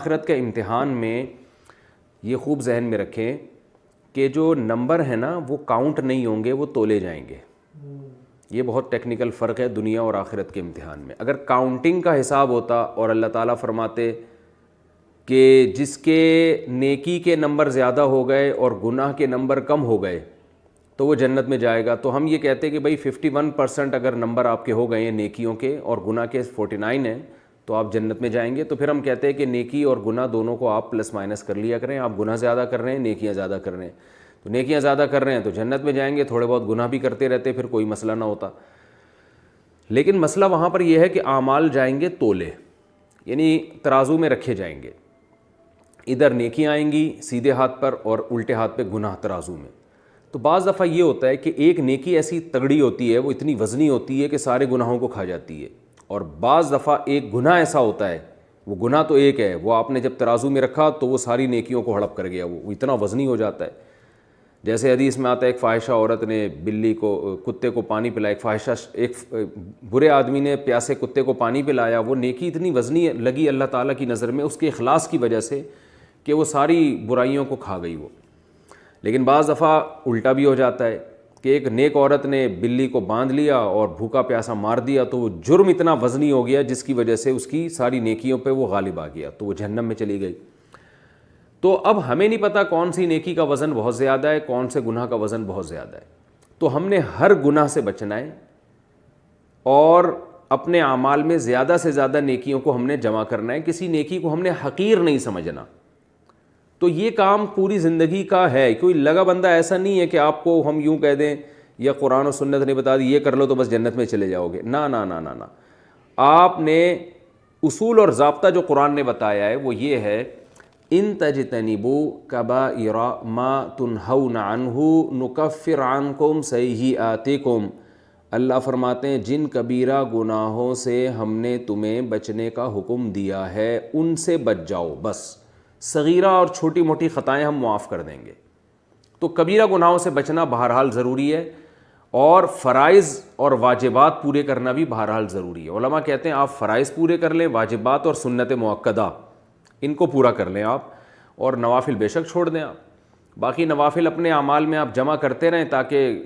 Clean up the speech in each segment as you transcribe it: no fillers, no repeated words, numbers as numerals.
آخرت کے امتحان میں یہ خوب ذہن میں رکھیں کہ جو نمبر ہیں نا وہ کاؤنٹ نہیں ہوں گے، وہ تولے جائیں گے. یہ بہت ٹیکنیکل فرق ہے دنیا اور آخرت کے امتحان میں. اگر کاؤنٹنگ کا حساب ہوتا اور اللہ تعالیٰ فرماتے کہ جس کے نیکی کے نمبر زیادہ ہو گئے اور گناہ کے نمبر کم ہو گئے تو وہ جنت میں جائے گا، تو ہم یہ کہتے کہ بھائی 51% اگر نمبر آپ کے ہو گئے ہیں نیکیوں کے اور گناہ کے 49 ہیں تو آپ جنت میں جائیں گے. تو پھر ہم کہتے ہیں کہ نیکی اور گناہ دونوں کو آپ پلس مائنس کر لیا کریں. آپ گناہ زیادہ کر رہے ہیں، نیکیاں زیادہ کر رہے ہیں، تو نیکیاں زیادہ کر رہے ہیں تو جنت میں جائیں گے. تھوڑے بہت گناہ بھی کرتے رہتے پھر کوئی مسئلہ نہ ہوتا. لیکن مسئلہ وہاں پر یہ ہے کہ اعمال جائیں گے تولے، یعنی ترازو میں رکھے جائیں گے. ادھر نیکیاں آئیں گی سیدھے ہاتھ پر اور الٹے ہاتھ پہ گناہ ترازو میں. تو بعض دفعہ یہ ہوتا ہے کہ ایک نیکی ایسی تگڑی ہوتی ہے، وہ اتنی وزنی ہوتی ہے کہ سارے گناہوں کو کھا جاتی ہے، اور بعض دفعہ ایک گناہ ایسا ہوتا ہے، وہ گناہ تو ایک ہے، وہ آپ نے جب ترازو میں رکھا تو وہ ساری نیکیوں کو ہڑپ کر گیا، وہ اتنا وزنی ہو جاتا ہے. جیسے حدیث میں آتا ہے ایک فاحشہ عورت نے کتے کو پانی پلایا، ایک برے آدمی نے پیاسے کتے کو پانی پلایا. وہ نیکی اتنی وزنی لگی اللہ تعالیٰ کی نظر میں اس کے اخلاص کی وجہ سے کہ وہ ساری برائیوں کو کھا گئی وہ. لیکن بعض دفعہ الٹا بھی ہو جاتا ہے کہ ایک نیک عورت نے بلی کو باندھ لیا اور بھوکا پیاسا مار دیا، تو وہ جرم اتنا وزنی ہو گیا جس کی وجہ سے اس کی ساری نیکیوں پہ وہ غالب آ گیا، تو وہ جہنم میں چلی گئی. تو اب ہمیں نہیں پتہ کون سی نیکی کا وزن بہت زیادہ ہے، کون سے گناہ کا وزن بہت زیادہ ہے. تو ہم نے ہر گناہ سے بچنا ہے اور اپنے اعمال میں زیادہ سے زیادہ نیکیوں کو ہم نے جمع کرنا ہے. کسی نیکی کو ہم نے حقیر نہیں سمجھنا. تو یہ کام پوری زندگی کا ہے. کوئی لگا بندہ ایسا نہیں ہے کہ آپ کو ہم یوں کہہ دیں یا قرآن و سنت نے بتا دی یہ کر لو تو بس جنت میں چلے جاؤ گے. نہ نہ نہ نہ نہ. آپ نے اصول اور ضابطہ جو قرآن نے بتایا ہے وہ یہ ہے، ان تجتنبوا کبائر ما تنہون عنہ نکفر عنکم سیئاتکم. اللہ فرماتے ہیں جن کبیرہ گناہوں سے ہم نے تمہیں بچنے کا حکم دیا ہے ان سے بچ جاؤ. بس صغیرہ اور چھوٹی موٹی خطائیں ہم معاف کر دیں گے. تو کبیرہ گناہوں سے بچنا بہرحال ضروری ہے، اور فرائض اور واجبات پورے کرنا بھی بہرحال ضروری ہے. علماء کہتے ہیں آپ فرائض پورے کر لیں، واجبات اور سنت مؤکدہ ان کو پورا کر لیں آپ، اور نوافل بے شک چھوڑ دیں آپ. باقی نوافل اپنے اعمال میں آپ جمع کرتے رہیں تاکہ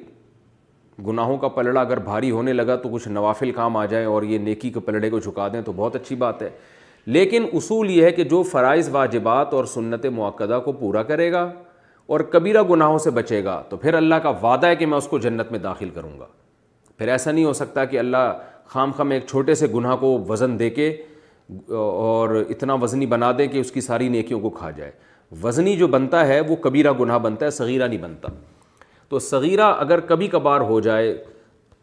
گناہوں کا پلڑا اگر بھاری ہونے لگا تو کچھ نوافل کام آ جائیں اور یہ نیکی کے پلڑے کو جھکا دیں تو بہت اچھی بات ہے. لیکن اصول یہ ہے کہ جو فرائض واجبات اور سنت مؤکدہ کو پورا کرے گا اور کبیرہ گناہوں سے بچے گا تو پھر اللہ کا وعدہ ہے کہ میں اس کو جنت میں داخل کروں گا. پھر ایسا نہیں ہو سکتا کہ اللہ خام خام ایک چھوٹے سے گناہ کو وزن دے کے اور اتنا وزنی بنا دے کہ اس کی ساری نیکیوں کو کھا جائے. وزنی جو بنتا ہے وہ کبیرہ گناہ بنتا ہے، صغیرہ نہیں بنتا. تو صغیرہ اگر کبھی کبھار ہو جائے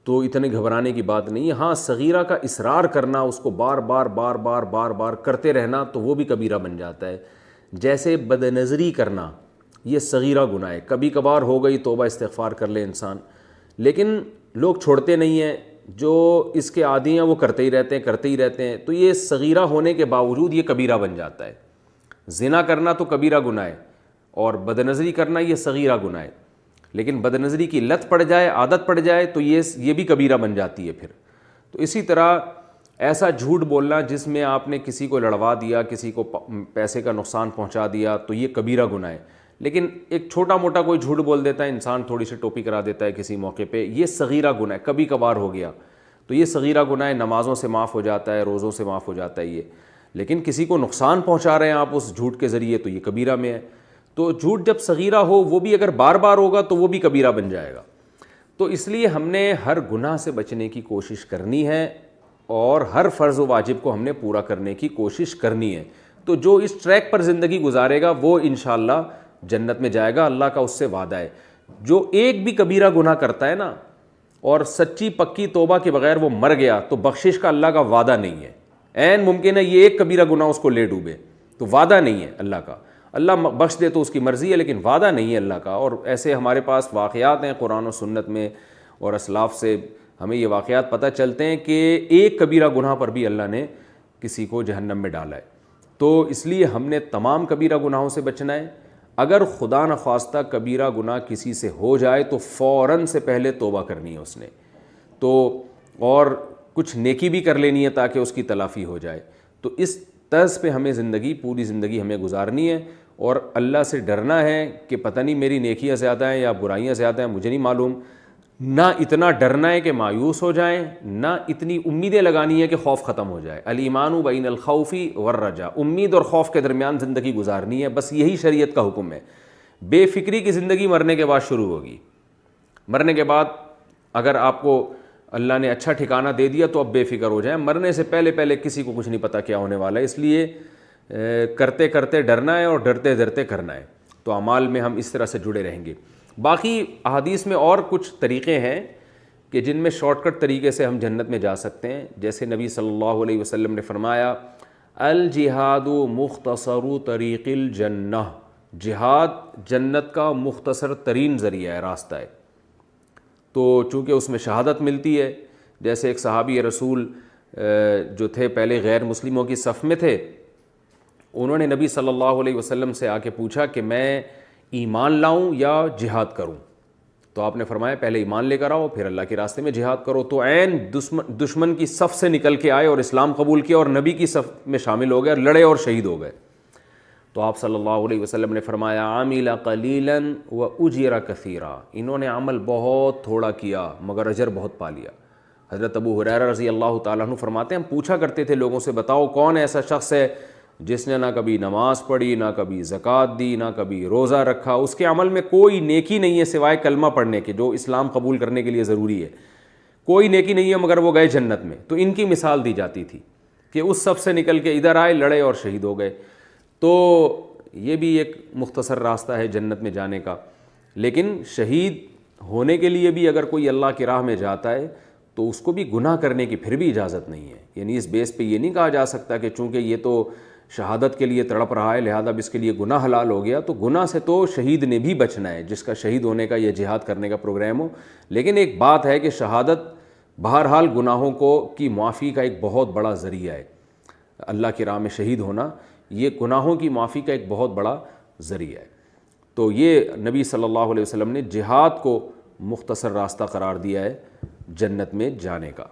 تو اتنے گھبرانے کی بات نہیں ہے. ہاں صغیرہ کا اصرار کرنا، اس کو بار بار بار بار بار بار کرتے رہنا تو وہ بھی کبیرہ بن جاتا ہے. جیسے بد نظری کرنا یہ صغیرہ گناہ ہے، کبھی کبھار ہو گئی توبہ استغفار کر لے انسان، لیکن لوگ چھوڑتے نہیں ہیں. جو اس کے عادی ہیں وہ کرتے ہی رہتے ہیں تو یہ صغیرہ ہونے کے باوجود یہ کبیرہ بن جاتا ہے. زنا کرنا تو کبیرہ گناہ ہے اور بد نظری کرنا یہ صغیرہ گناہ ہے، لیکن بد نظری کی لت پڑ جائے، عادت پڑ جائے تو یہ بھی کبیرہ بن جاتی ہے پھر. تو اسی طرح ایسا جھوٹ بولنا جس میں آپ نے کسی کو لڑوا دیا، کسی کو پیسے کا نقصان پہنچا دیا تو یہ کبیرہ گناہ ہے. لیکن ایک چھوٹا موٹا کوئی جھوٹ بول دیتا ہے انسان، تھوڑی سی ٹوپی کرا دیتا ہے کسی موقع پہ، یہ صغیرہ گناہ ہے، کبھی کبھار ہو گیا تو یہ صغیرہ گناہ ہے. نمازوں سے معاف ہو جاتا ہے، روزوں سے معاف ہو جاتا ہے یہ. لیکن کسی کو نقصان پہنچا رہے ہیں آپ اس جھوٹ کے ذریعے تو یہ کبیرہ میں ہے. تو جھوٹ جب صغیرہ ہو وہ بھی اگر بار بار ہوگا تو وہ بھی کبیرہ بن جائے گا. تو اس لیے ہم نے ہر گناہ سے بچنے کی کوشش کرنی ہے اور ہر فرض و واجب کو ہم نے پورا کرنے کی کوشش کرنی ہے. تو جو اس ٹریک پر زندگی گزارے گا وہ انشاءاللہ جنت میں جائے گا، اللہ کا اس سے وعدہ ہے. جو ایک بھی کبیرہ گناہ کرتا ہے نا اور سچی پکی توبہ کے بغیر وہ مر گیا تو بخشش کا اللہ کا وعدہ نہیں ہے. عین ممکن ہے یہ ایک کبیرہ گناہ اس کو لے ڈوبے، تو وعدہ نہیں ہے اللہ کا. اللہ بخش دے تو اس کی مرضی ہے لیکن وعدہ نہیں ہے اللہ کا. اور ایسے ہمارے پاس واقعات ہیں قرآن و سنت میں اور اسلاف سے ہمیں یہ واقعات پتہ چلتے ہیں کہ ایک کبیرہ گناہ پر بھی اللہ نے کسی کو جہنم میں ڈالا ہے. تو اس لیے ہم نے تمام کبیرہ گناہوں سے بچنا ہے. اگر خدا نخواستہ کبیرہ گناہ کسی سے ہو جائے تو فوراً سے پہلے توبہ کرنی ہے اس نے، تو اور کچھ نیکی بھی کر لینی ہے تاکہ اس کی تلافی ہو جائے. تو اس طرز پہ ہمیں زندگی پوری زندگی ہمیں گزارنی ہے، اور اللہ سے ڈرنا ہے کہ پتہ نہیں میری نیکیاں زیادہ ہیں یا برائیاں زیادہ ہیں، مجھے نہیں معلوم۔ نہ اتنا ڈرنا ہے کہ مایوس ہو جائیں، نہ اتنی امیدیں لگانی ہے کہ خوف ختم ہو جائے۔ الایمان بین الخوف والرجاء، امید اور خوف کے درمیان زندگی گزارنی ہے، بس یہی شریعت کا حکم ہے۔ بے فکری کی زندگی مرنے کے بعد شروع ہوگی۔ مرنے کے بعد اگر آپ کو اللہ نے اچھا ٹھکانہ دے دیا تو اب بے فکر ہو جائیں، مرنے سے پہلے پہلے کسی کو کچھ نہیں پتہ کیا ہونے والا ہے، اس لیے کرتے کرتے ڈرنا ہے اور ڈرتے ڈرتے کرنا ہے، تو اعمال میں ہم اس طرح سے جڑے رہیں گے۔ باقی احادیث میں اور کچھ طریقے ہیں کہ جن میں شارٹ کٹ طریقے سے ہم جنت میں جا سکتے ہیں، جیسے نبی صلی اللہ علیہ وسلم نے فرمایا الجہاد مختصر طریق الجنہ، جہاد جنت کا مختصر ترین ذریعہ ہے، راستہ ہے۔ تو چونکہ اس میں شہادت ملتی ہے، جیسے ایک صحابی رسول جو تھے پہلے غیر مسلموں کی صف میں تھے، انہوں نے نبی صلی اللہ علیہ وسلم سے آ کے پوچھا کہ میں ایمان لاؤں یا جہاد کروں، تو آپ نے فرمایا پہلے ایمان لے کر آؤ، پھر اللہ کے راستے میں جہاد کرو۔ تو عین دشمن کی صف سے نکل کے آئے اور اسلام قبول کیا اور نبی کی صف میں شامل ہو گئے اور لڑے اور شہید ہو گئے۔ تو آپ صلی اللہ علیہ وسلم نے فرمایا عامل قلیلا واجر کثیرا، انہوں نے عمل بہت تھوڑا کیا مگر اجر بہت پا لیا۔ حضرت ابو ہریرہ رضی اللہ تعالیٰ عنہ فرماتے ہیں ہم پوچھا کرتے تھے لوگوں سے، بتاؤ کون ایسا شخص ہے جس نے نہ کبھی نماز پڑھی، نہ کبھی زکوٰۃ دی، نہ کبھی روزہ رکھا، اس کے عمل میں کوئی نیکی نہیں ہے سوائے کلمہ پڑھنے کے جو اسلام قبول کرنے کے لیے ضروری ہے، کوئی نیکی نہیں ہے مگر وہ گئے جنت میں۔ تو ان کی مثال دی جاتی تھی کہ اس سب سے نکل کے ادھر آئے، لڑے اور شہید ہو گئے۔ تو یہ بھی ایک مختصر راستہ ہے جنت میں جانے کا، لیکن شہید ہونے کے لیے بھی اگر کوئی اللہ کی راہ میں جاتا ہے تو اس کو بھی گناہ کرنے کی پھر بھی اجازت نہیں ہے، یعنی اس بیس پہ یہ نہیں کہا جا سکتا کہ چونکہ یہ تو شہادت کے لیے تڑپ رہا ہے لہذا اب اس کے لیے گناہ حلال ہو گیا، تو گناہ سے تو شہید نے بھی بچنا ہے جس کا شہید ہونے کا یا جہاد کرنے کا پروگرام ہو۔ لیکن ایک بات ہے کہ شہادت بہرحال گناہوں کی معافی کا ایک بہت بڑا ذریعہ ہے، اللہ کی راہ میں شہید ہونا یہ گناہوں کی معافی کا ایک بہت بڑا ذریعہ ہے۔ تو یہ نبی صلی اللہ علیہ وسلم نے جہاد کو مختصر راستہ قرار دیا ہے جنت میں جانے کا۔